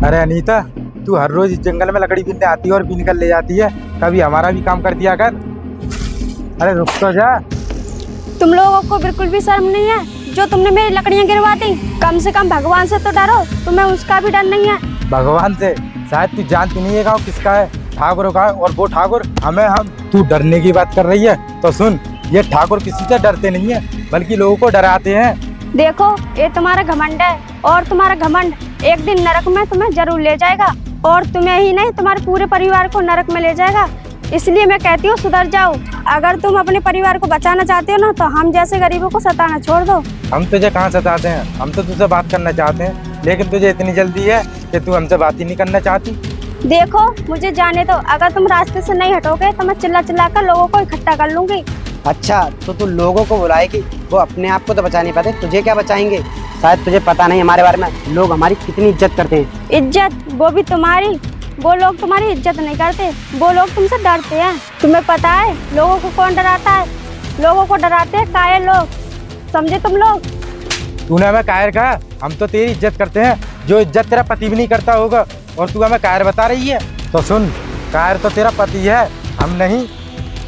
अरे अनीता, तू हर रोज इस जंगल में लकड़ी बीनने आती है और बीन कर ले जाती है। कभी हमारा भी काम कर दिया कर। अरे रुक तो जा। तुम लोगों को बिल्कुल भी शर्म नहीं है जो तुमने मेरी लकड़ियां गिरवा दी। कम से कम भगवान से तो डरो, तुम्हें उसका भी डर नहीं है। भगवान से? शायद तू जानती नहीं है गाँव किसका है, ठाकुर का है। और वो ठाकुर हम तू डरने की बात कर रही है तो सुन, ये ठाकुर किसी से डरते नहीं है बल्कि लोगों को डराते हैं। देखो, ये तुम्हारा घमंड है और तुम्हारा घमंड एक दिन नरक में तुम्हें जरूर ले जाएगा, और तुम्हें ही नहीं तुम्हारे पूरे परिवार को नरक में ले जाएगा। इसलिए मैं कहती हूँ सुधर जाओ। अगर तुम अपने परिवार को बचाना चाहते हो ना, तो हम जैसे गरीबों को सताना छोड़ दो। हम तुझे कहाँ सताते हैं, हम तो तुझसे बात करना चाहते हैं, लेकिन तुझे इतनी जल्दी है कि तू हमसे बात ही नहीं करना चाहती। देखो, मुझे जाने दो। अगर तुम रास्ते से नहीं हटोगे तो मैं चिल्ला चिल्ला कर लोगों को इकट्ठा कर लूंगी। अच्छा, तो तू लोगों को बुलाएगी, वो अपने आप को तो बचा नहीं पाते, तुझे क्या बचाएंगे। शायद तुझे पता नहीं हमारे बारे में लोग हमारी कितनी इज्जत करते हैं। इज्जत? वो भी तुम्हारी। वो लोग तुम्हारी इज्जत नहीं करते, वो लोग तुमसे डरते हैं। तुम्हें पता है लोगों को कौन डराता है? लोगों को डराते हैं कायर लोग, समझे तुम लोग? तूने हमें कायर कहा? हम तो तेरी इज्जत करते हैं, जो इज्जत तेरा पति भी नहीं करता होगा, और तू हमें कायर बता रही है। तो सुन, कायर तो तेरा पति है, हम नहीं।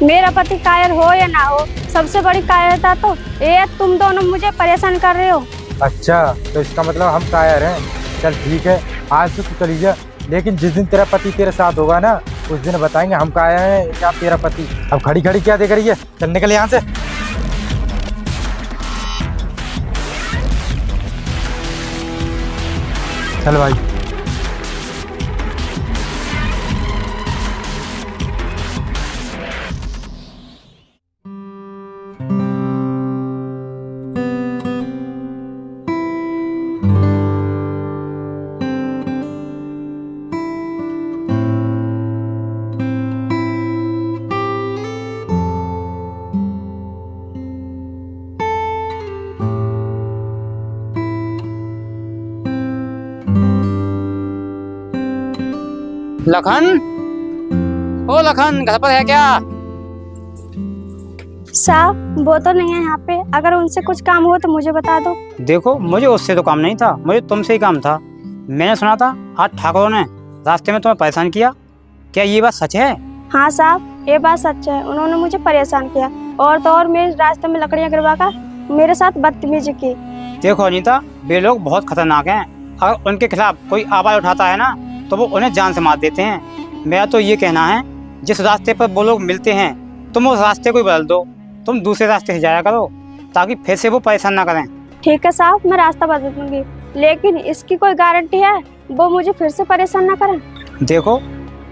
मेरा पति कायर हो या ना हो, सबसे बड़ी कायरता तो ये तुम दोनों मुझे परेशान कर रहे हो। अच्छा, तो इसका मतलब हम कायर हैं। चल ठीक है, आज से तू चली जा, लेकिन जिस दिन तेरा पति तेरे साथ होगा ना, उस दिन बताएंगे हम कायर हैं या तेरा पति। अब खड़ी खड़ी क्या देख रही है, चल निकल यहाँ से। चल भाई। लखन, ओ लखन, घर पर है क्या? साहब, वो तो नहीं है यहाँ पे। अगर उनसे कुछ काम हो तो मुझे बता दो। देखो, मुझे उससे तो काम नहीं था, मुझे तुमसे ही काम था। मैंने सुना था आज ठाकुरों ने रास्ते में तुम्हें परेशान किया, क्या ये बात सच है? हाँ साहब, ये बात सच है। उन्होंने मुझे परेशान किया, और तो और मेरे रास्ते में लकड़ियाँ गिरवा कर मेरे साथ बदतमीजी की। देखो अनीता, वे लोग बहुत खतरनाक हैं। अगर उनके खिलाफ कोई आवाज उठाता है ना, तो वो उन्हें जान से मार देते हैं। मेरा तो ये कहना है, जिस रास्ते पर वो लोग मिलते हैं तुम उस रास्ते को ही बदल दो, तुम दूसरे रास्ते से जाया करो, ताकि फिर से वो परेशान ना करें। ठीक है साहब, मैं रास्ता बदल दूंगी, लेकिन इसकी कोई गारंटी है वो मुझे फिर से परेशान ना करें? देखो,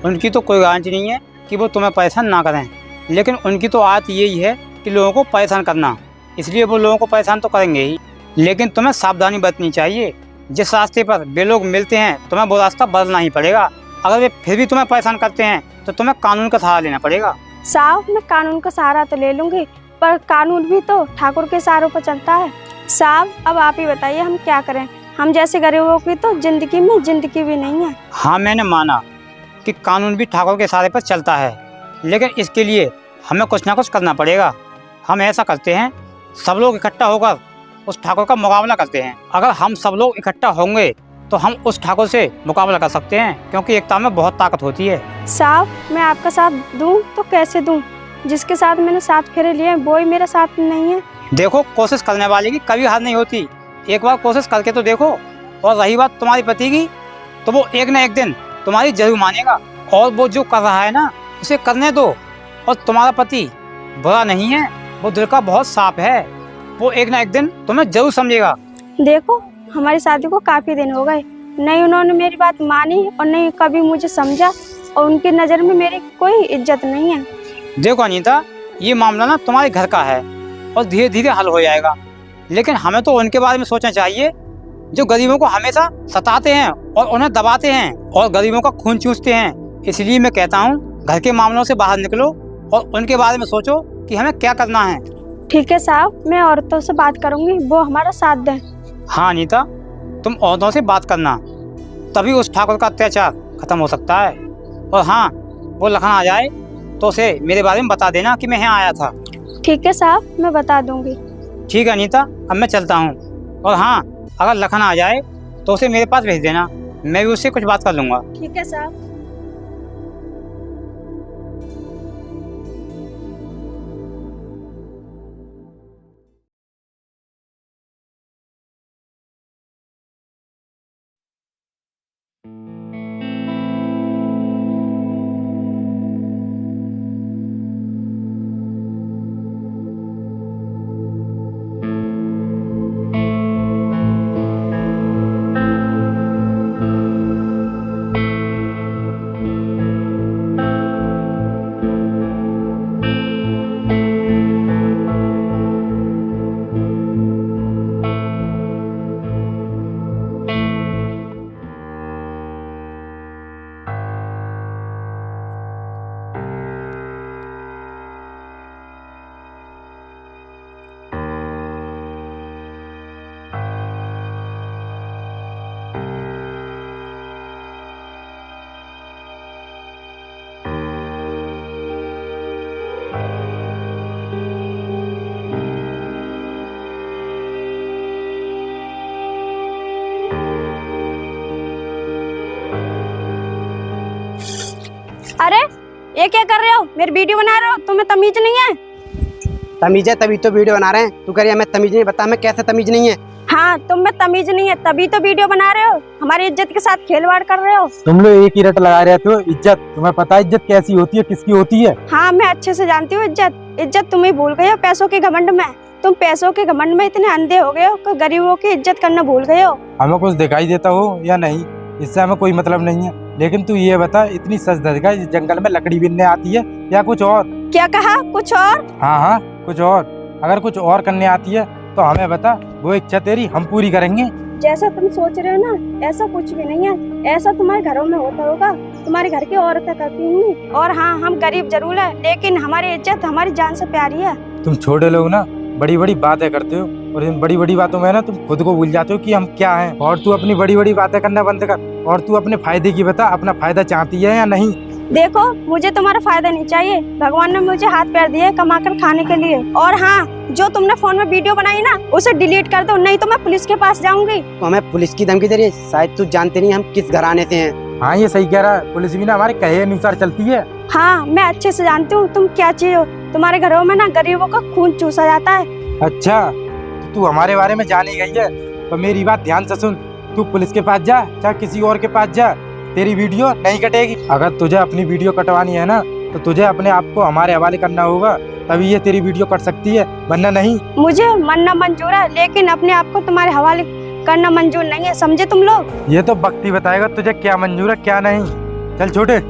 उनकी तो कोई गारंटी नहीं है कि वो तुम्हें परेशान ना करें, लेकिन उनकी तो आदत यही है कि लोगों को परेशान करना, इसलिए वो लोगों को परेशान तो करेंगे ही। लेकिन तुम्हें सावधानी बरतनी चाहिए। जिस रास्ते पर वे लोग मिलते हैं तुम्हें वो रास्ता बदलना ही पड़ेगा। अगर वे फिर भी तुम्हें परेशान करते हैं तो तुम्हें कानून का सहारा लेना पड़ेगा। साहब, मैं कानून का सहारा तो ले लूंगी, पर कानून भी तो ठाकुर के सहारों पर चलता है। साहब, अब आप ही बताइए हम क्या करें? हम जैसे गरीबों की तो जिंदगी में जिंदगी भी नहीं है। हाँ, मैंने माना कि कानून भी ठाकुर के सहारे पर चलता है, लेकिन इसके लिए हमें कुछ ना कुछ करना पड़ेगा। हम ऐसा करते हैं, सब लोग इकट्ठा होकर उस ठाकुर का मुकाबला करते हैं। अगर हम सब लोग इकट्ठा होंगे तो हम उस ठाकुर से मुकाबला कर सकते हैं, क्योंकि एकता में बहुत ताकत होती है। साहब, मैं आपका साथ दूं तो कैसे दूं? जिसके साथ मैंने 7 फेरे लिए वो ही मेरा साथ नहीं है। देखो, कोशिश करने वाले की कभी हार नहीं होती। एक बार कोशिश करके तो देखो। और रही बात तुम्हारी पति की, तो वो एक ना एक दिन तुम्हारी जरूर मानेगा। और वो जो कर रहा है ना, उसे करने दो। और तुम्हारा पति बुरा नहीं है, वो दिल का बहुत साफ है। वो एक ना एक दिन तुम्हें जरूर समझेगा। देखो, हमारी शादी को काफी दिन हो गए, नहीं उन्होंने मेरी बात मानी और नहीं कभी मुझे समझा, और उनकी नज़र में मेरी कोई इज्जत नहीं है। देखो अनीता, ये मामला ना तुम्हारे घर का है और धीरे धीरे हल हो जाएगा। लेकिन हमें तो उनके बारे में सोचना चाहिए जो गरीबों को हमेशा सताते हैं और उन्हें दबाते हैं और गरीबों का खून चूसते हैं। इसलिए मैं कहता हूँ, घर के मामलों से बाहर निकलो और उनके बारे में सोचो कि हमें क्या करना है। ठीक है साहब, मैं औरतों से बात करूंगी, वो हमारा साथ दें। हाँ अनीता, तुम औरतों से बात करना, तभी उस ठाकुर का अत्याचार खत्म हो सकता है। और हाँ, वो लखन आ जाए तो उसे मेरे बारे में बता देना कि मैं यहाँ आया था। ठीक है साहब, मैं बता दूंगी। ठीक है अनीता, अब मैं चलता हूँ। और हाँ, अगर लखन आ जाए तो उसे मेरे पास भेज देना, मैं भी उससे कुछ बात कर लूँगा। ठीक है साहब। अरे ये क्या कर रहे हो? मेरी वीडियो बना रहे हो, तुम्हें तमीज नहीं है? तमीज है तभी तो वीडियो बना रहे हैं। तू कह रही है हमें तमीज नहीं, बता हमें कैसे तमीज नहीं है। हाँ, तुम में तमीज नहीं है तभी तो वीडियो बना रहे हो, हमारी इज्जत के साथ खेलवाड़ कर रहे हो। तुम लोग एक ही रट लगा रहे हो। इज्जत तुम्हें पता है इज्जत कैसी होती है, किसकी होती है? हाँ, मैं अच्छे से जानती हूँ इज्जत तुम ही भूल गए हो पैसों के घमंड में। तुम पैसों के घमंड में इतने अंधे हो गए हो कि गरीबों की इज्जत करना भूल गए हो। हमें कुछ दिखाई देता हो या नहीं, इससे हमें कोई मतलब नहीं है। लेकिन तू ये बता, इतनी सच धज का इस जंगल में लकड़ी बीनने आती है या कुछ और? क्या कहा? कुछ और? हाँ हाँ, कुछ और। अगर कुछ और करने आती है तो हमें बता, वो इच्छा तेरी हम पूरी करेंगे। जैसा तुम सोच रहे हो ना, ऐसा कुछ भी नहीं है। ऐसा तुम्हारे घरों में होता होगा, तुम्हारे घर की औरतें करती होंगी। और हाँ, हम गरीब जरूर है, लेकिन हमारी इज्जत हमारी जान से प्यारी है। तुम छोटे लोग ना बड़ी बड़ी बातें करते हो, और इन बड़ी बड़ी बातों में ना तुम खुद को भूल जाते हो कि हम क्या हैं। और तू अपनी बड़ी बड़ी बातें करना बंद कर, और तू अपने फायदे की बता, अपना फायदा चाहती है या नहीं? देखो, मुझे तुम्हारा फायदा नहीं चाहिए। भगवान ने मुझे हाथ पैर दिए कमा कर खाने के लिए। और हाँ, जो तुमने फोन में वीडियो बनाई ना, उसे डिलीट कर दो, नहीं तो मैं पुलिस के पास जाऊंगी। तो हमें पुलिस की धमकी दे रही है? शायद तू जानते नहीं हम किस घराने से हैं। हाँ, ये सही कह रहा है। पुलिस भी ना हमारे कहे अनुसार चलती है। हाँ, मैं अच्छे से जानती हूँ तुम क्या चीज हो। तुम्हारे घरों में ना गरीबों का खून चूसा जाता है। अच्छा, तो तू हमारे बारे में जानी गई है, तो मेरी बात ध्यान से सुन। तू पुलिस के पास जा, चाहे किसी और के पास जा, तेरी वीडियो नहीं कटेगी। अगर तुझे अपनी वीडियो कटवानी है ना, तो तुझे अपने आप को हमारे हवाले करना होगा, तभी ये तेरी वीडियो कट सकती है, वरना नहीं। मुझे मरना मंजूर है, लेकिन अपने आप को तुम्हारे हवाले करना मंजूर नहीं है, समझे तुम लोग? ये तो वक्त ही बताएगा तुझे क्या मंजूर है क्या नहीं। चल छोटे।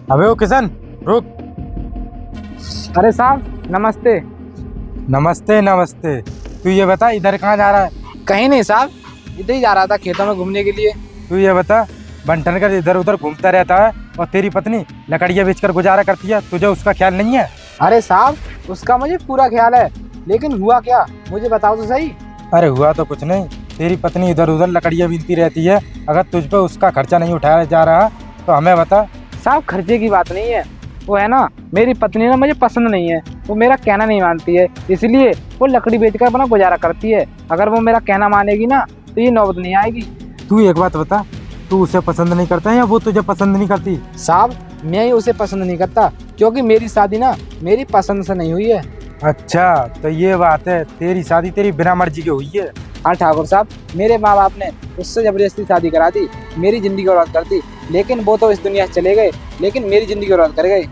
अबे ओ किशन, रुक। अरे साहब नमस्ते। नमस्ते नमस्ते। तू ये बता इधर कहाँ जा रहा है? कहीं नहीं साहब, इधर ही जा रहा था खेतों में घूमने के लिए। तू ये बता, बंटन कर इधर उधर घूमता रहता है और तेरी पत्नी लकड़ियाँ बेचकर गुजारा करती है, तुझे उसका ख्याल नहीं है? अरे साहब उसका मुझे पूरा ख्याल है, लेकिन हुआ क्या मुझे बताओ तो सही। अरे हुआ तो कुछ नहीं, तेरी पत्नी इधर उधर लकड़ियाँ बीनती रहती है। अगर तुझ पे उसका खर्चा नहीं उठाया जा रहा तो हमें बता। साहब खर्चे की बात नहीं है, वो है ना मेरी पत्नी ना मुझे पसंद नहीं है, वो मेरा कहना नहीं मानती है, इसलिए वो लकड़ी बेचकर अपना गुजारा करती है। अगर वो मेरा कहना मानेगी ना तो ये नौबत नहीं आएगी। तू एक बात बता, तू उसे पसंद नहीं करता है या वो तुझे पसंद नहीं करती? साहब मैं ही उसे पसंद नहीं करता, क्योंकि मेरी शादी ना मेरी पसंद से नहीं हुई है। अच्छा तो ये बात है, तेरी शादी तेरी बिना मर्जी की हुई है? हाँ ठाकुर साहब, मेरे माँ बाप ने उससे जबरदस्ती शादी करा दी, मेरी जिंदगी बर्बाद कर दी, लेकिन वो तो इस दुनिया से चले गए, लेकिन मेरी जिंदगी बर्बाद कर गए।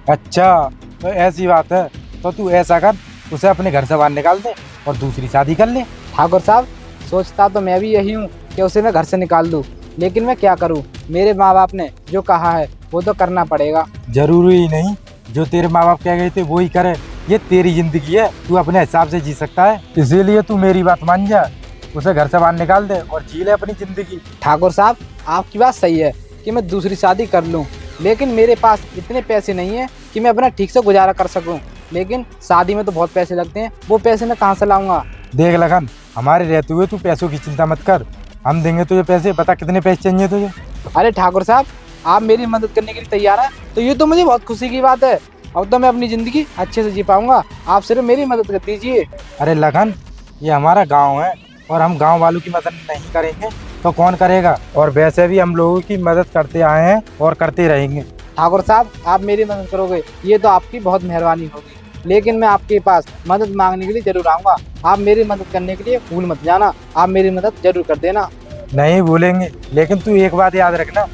अच्छा तो ऐसी बात है, तो तू ऐसा कर, उसे अपने घर से बाहर निकाल दे और दूसरी शादी कर ले। ठाकुर साहब सोचता तो मैं भी यही हूँ कि उसे मैं घर से निकाल दूँ, लेकिन मैं क्या करूँ, मेरे माँ बाप ने जो कहा है वो तो करना पड़ेगा। जरूरी ही नहीं जो तेरे माँ बाप कह गए थे वो ही करे, ये तेरी जिंदगी है, तू अपने हिसाब से जी सकता है, इसीलिए तू मेरी बात मान जा, उसे घर से बाहर निकाल दे और जी ले अपनी जिंदगी। ठाकुर साहब आपकी बात सही है कि मैं दूसरी शादी कर लूँ, लेकिन मेरे पास इतने पैसे नहीं है कि मैं अपना ठीक से गुजारा कर सकूँ, लेकिन शादी में तो बहुत पैसे लगते हैं, वो पैसे मैं कहाँ से लाऊंगा। देख लगन, हमारे रहते हुए तू पैसों की चिंता मत कर, हम देंगे तुझे पैसे, बता कितने पैसे चाहिए तुझे? अरे ठाकुर साहब आप मेरी मदद करने के लिए तैयार हैं तो ये तो मुझे बहुत खुशी की बात है, अब तो मैं अपनी ज़िंदगी अच्छे से जी पाऊंगा, आप सिर्फ मेरी मदद कर दीजिए। अरे लगन, ये हमारा गांव है और हम गांव वालों की मदद नहीं करेंगे तो कौन करेगा? और वैसे भी हम लोगों की मदद करते आए हैं और करते रहेंगे। ठाकुर साहब आप मेरी मदद करोगे ये तो आपकी बहुत मेहरबानी होगी, लेकिन मैं आपके पास मदद मांगने के लिए जरूर आऊँगा, आप मेरी मदद करने के लिए भूल मत जाना, आप मेरी मदद जरूर कर देना। नहीं भूलेंगे, लेकिन तू एक बात याद रखना,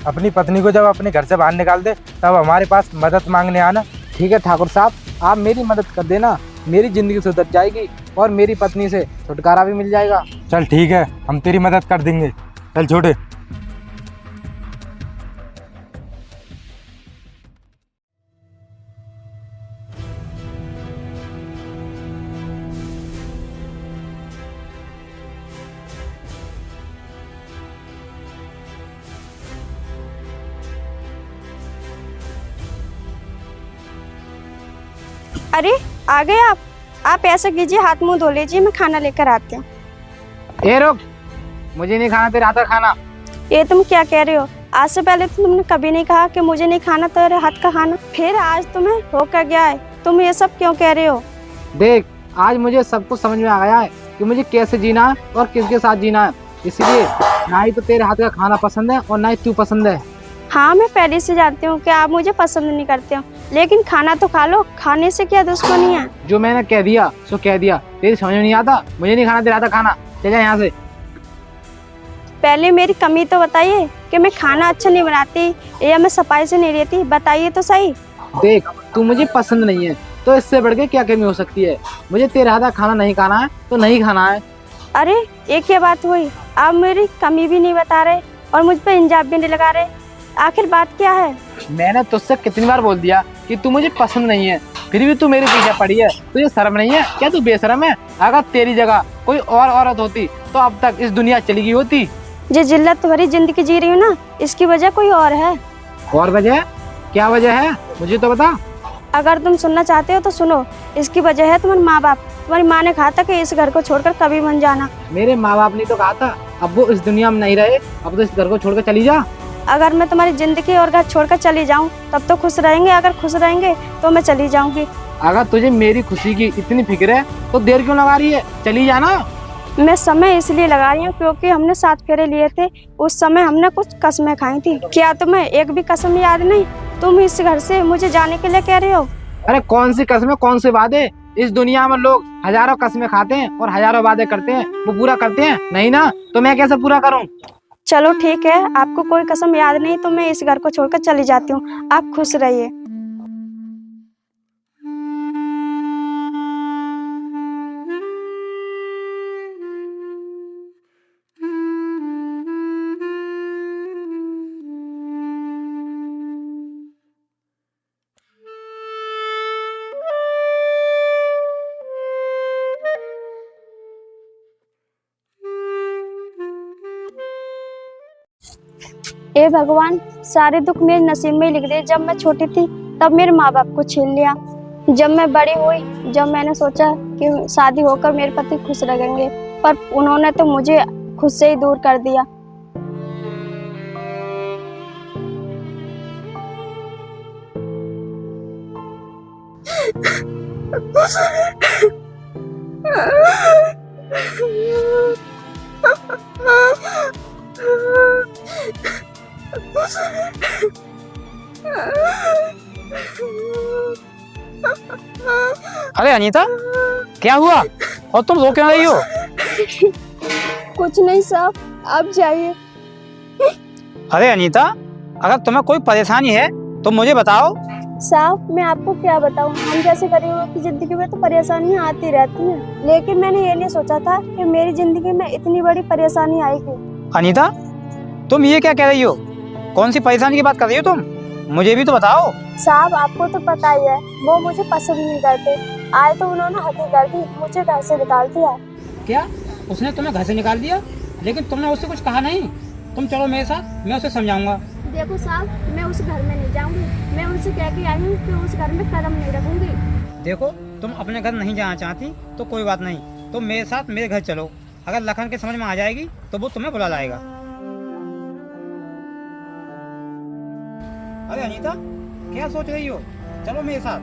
अपनी पत्नी को जब अपने घर से बाहर निकाल दे तब हमारे पास मदद मांगने आना। ठीक है ठाकुर साहब आप मेरी मदद कर देना, मेरी ज़िंदगी सुधर जाएगी और मेरी पत्नी से छुटकारा भी मिल जाएगा। चल ठीक है, हम तेरी मदद कर देंगे, चल छोटे। अरे आ गए आप ऐसा कीजिए, हाथ मुंह धो लीजिए, मैं खाना लेकर आती हूँ। ए रुक, मुझे नहीं खाना तेरे हाथ का खाना। ये तुम क्या कह रहे हो? आज से पहले तो तुमने कभी नहीं कहा कि मुझे नहीं खाना तेरे हाथ का खाना, फिर आज तुम्हें हो क्या गया है? तुम ये सब क्यों कह रहे हो? देख आज मुझे सब कुछ समझ में आ गया है कि मुझे कैसे जीना है और किसके साथ जीना है, इसलिए ना ही तो तेरे हाथ का खाना पसंद है और ना ही तू पसंद है। हाँ मैं पहले से जानती हूँ कि आप मुझे पसंद नहीं करते हो, लेकिन खाना तो खा लो, खाने से क्या दुश्मनी है? जो मैंने कह दिया सो कह दिया, तेरी समझ में नहीं आता, मुझे नहीं खाना तेरे हाथ का खाना, चल जा यहाँ से। पहले मेरी कमी तो बताइए कि मैं खाना अच्छा नहीं बनाती या मैं सफाई से नहीं रहती, बताइए तो सही। देख तू मुझे पसंद नहीं है तो इससे बढ़ के क्या कमी हो सकती है, मुझे तेरे हाथ का खाना नहीं खाना है तो नहीं खाना है। अरे ये क्या बात हुई? आप मेरी कमी भी नहीं बता रहे और मुझ पर इल्जाम भी नहीं लगा रहे, आखिर बात क्या है? मैंने तुझसे कितनी बार बोल दिया कि तू मुझे पसंद नहीं है, फिर भी तू मेरे पीछे पड़ी है, तुझे शर्म नहीं है क्या? तू बेशरम है, अगर तेरी जगह कोई और औरत होती तो अब तक इस दुनिया चली गई होती। जो जिल्लत भरी जिंदगी जी रही हूँ ना, इसकी वजह कोई और है। और वजह? क्या वजह है मुझे तो बता। अगर तुम सुनना चाहते हो तो सुनो, इसकी वजह है तुम्हारे माँ बाप। तुम्हारी माँ ने कहा था कि इस घर को छोड़कर कभी मत जाना। मेरे माँ बाप ने तो कहा था, अब वो इस दुनिया में नहीं रहे, अब तो इस घर को छोड़कर चली जा। अगर मैं तुम्हारी जिंदगी और घर छोड़कर चली जाऊँ तब तो खुश रहेंगे, अगर खुश रहेंगे तो मैं चली जाऊंगी। अगर तुझे मेरी खुशी की इतनी फिक्र है तो देर क्यों लगा रही है, चली जाना। मैं समय इसलिए लगा रही हूँ क्योंकि हमने 7 फेरे लिए थे, उस समय हमने कुछ कसमें खाई थी। क्या तुम्हें एक भी कसम याद नहीं? तुम इस घर से मुझे जाने के लिए कह रहे हो? अरे कौन सी कस्में, कौन से वादे? इस दुनिया में लोग हजारों कस्में खाते हैं और हजारों वादे करते हैं, वो पूरा करते हैं नहीं ना, तो मैं कैसे पूरा करूं? चलो ठीक है, आपको कोई कसम याद नहीं तो मैं इस घर को छोड़कर चली जाती हूँ, आप खुश रहिए। हे भगवान, सारे दुख मेरे नसीब में ही लिख दिए। जब मैं छोटी थी तब मेरे माँ बाप को छीन लिया। जब मैं बड़ी हुई, जब मैंने सोचा कि शादी होकर मेरे पति खुश रहेंगे, पर उन्होंने तो मुझे खुद से ही दूर कर दिया। अरे अनीता, क्या हुआ और तुम रो क्यों रही हो? कुछ नहीं साहब, आप जाइए। अरे अनीता, अगर तुम्हें कोई परेशानी है तो मुझे बताओ। साहब मैं आपको क्या बताऊं, हम जैसे गरीबों की जिंदगी में तो परेशानियां आती रहती हैं, लेकिन मैंने ये नहीं सोचा था कि मेरी जिंदगी में इतनी बड़ी परेशानी आएगी। अनीता, तुम ये क्या कह रही हो? कौन सी परेशानी की बात कर रही हो तुम? मुझे भी तो बताओ। साहब आपको तो पता ही है, वो मुझे पसंद नहीं करते। आए तो उन्होंने हद कर दी, मुझे घर से निकाल दिया। क्या उसने तुम्हें घर से निकाल दिया? लेकिन तुमने उससे कुछ कहा नहीं। तुम चलो मेरे साथ, मैं उसे समझाऊंगा। देखो साहब, मैं उस घर में नहीं जाऊंगी। मैं उनसे कह के आई हूँ कि उस घर में कदम नहीं रखूंगी। देखो, तुम अपने घर नहीं जाना चाहती तो कोई बात नहीं, तुम मेरे साथ मेरे घर चलो। अगर लखन के समझ में आ जाएगी तो वो तुम्हें बुला लाएगा। अरे अनीता, क्या सोच रही हो? चलो मेरे साथ।